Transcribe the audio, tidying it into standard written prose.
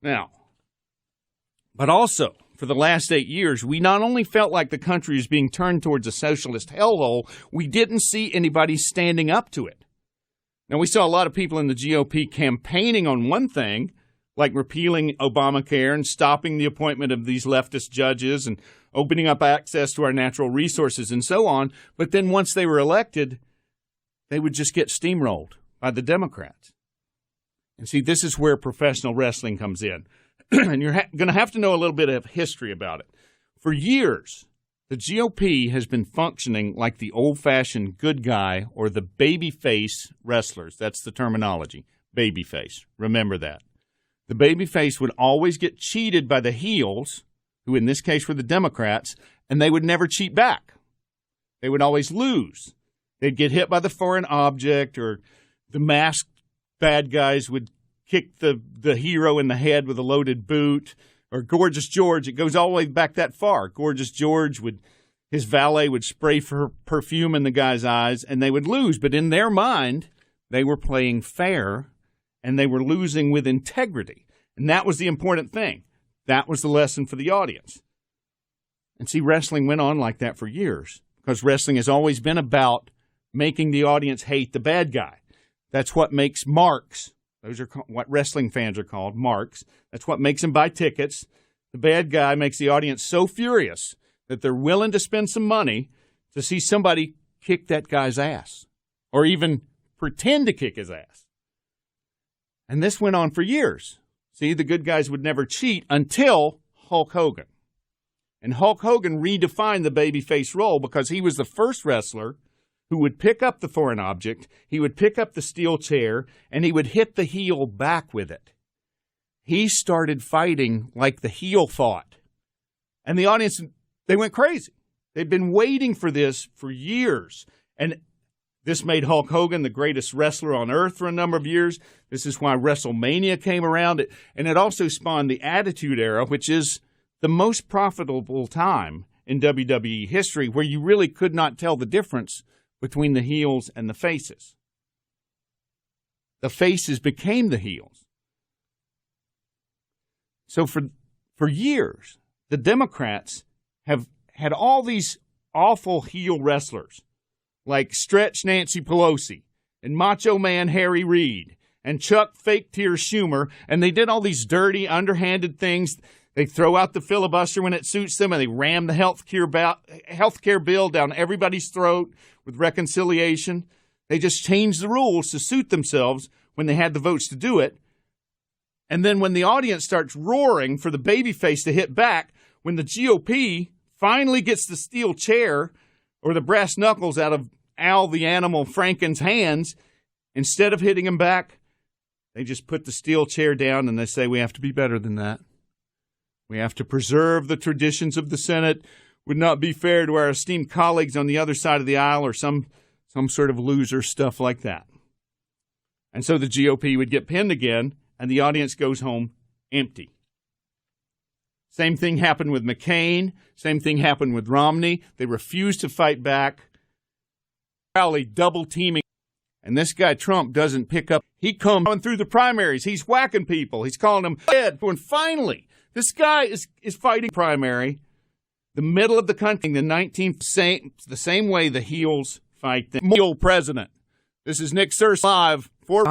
Now, but also, for the last 8 years, we not only felt like the country was being turned towards a socialist hellhole, we didn't see anybody standing up to it. Now, we saw a lot of people in the GOP campaigning on one thing, like repealing Obamacare and stopping the appointment of these leftist judges and opening up access to our natural resources and so on. But then once they were elected, they would just get steamrolled by the Democrats. And see, this is where professional wrestling comes in. And you're going to have to know a little bit of history about it. For years, the GOP has been functioning like the old-fashioned good guy or the babyface wrestlers. That's the terminology, babyface. Remember that. The babyface would always get cheated by the heels, who in this case were the Democrats, and they would never cheat back. They would always lose. They'd get hit by the foreign object, or the masked bad guys would kick the hero in the head with a loaded boot, or Gorgeous George. It goes all the way back that far. Gorgeous George his valet would spray perfume in the guy's eyes, and they would lose. But in their mind, they were playing fair, and they were losing with integrity. And that was the important thing. That was the lesson for the audience. And see, wrestling went on like that for years, because wrestling has always been about making the audience hate the bad guy. That's what makes marks. Those are what wrestling fans are called, marks. That's what makes them buy tickets. The bad guy makes the audience so furious that they're willing to spend some money to see somebody kick that guy's ass, or even pretend to kick his ass. And this went on for years. See, the good guys would never cheat until Hulk Hogan. And Hulk Hogan redefined the babyface role because he was the first wrestler who would pick up the foreign object, he would pick up the steel chair, and he would hit the heel back with it. He started fighting like the heel fought. And the audience, they went crazy. They'd been waiting for this for years. And this made Hulk Hogan the greatest wrestler on earth for a number of years. This is why WrestleMania came around. And it also spawned the Attitude Era, which is the most profitable time in WWE history, where you really could not tell the difference between the heels and the faces. The faces became the heels. So for years, the Democrats have had all these awful heel wrestlers like Stretch Nancy Pelosi and Macho Man Harry Reid and Chuck Fake Tears Schumer, and they did all these dirty, underhanded things. They throw out the filibuster when it suits them, and they ram the health care bill down everybody's throat with reconciliation. They just changed the rules to suit themselves when they had the votes to do it. And then when the audience starts roaring for the babyface to hit back, when the GOP finally gets the steel chair or the brass knuckles out of Al the Animal Franken's hands, instead of hitting him back, they just put the steel chair down and they say, we have to be better than that. We have to preserve the traditions of the Senate. Would not be fair to our esteemed colleagues on the other side of the aisle, or some sort of loser stuff like that. And so the GOP would get pinned again, and the audience goes home empty. Same thing happened with McCain. Same thing happened with Romney. They refused to fight back. Rally double teaming. And this guy Trump doesn't pick up. He comes through the primaries. He's whacking people. He's calling them dead. And finally, this guy is fighting primary. The middle of the country, the 19th, the same way the heels fight the heel president. This is Nick Searcy live for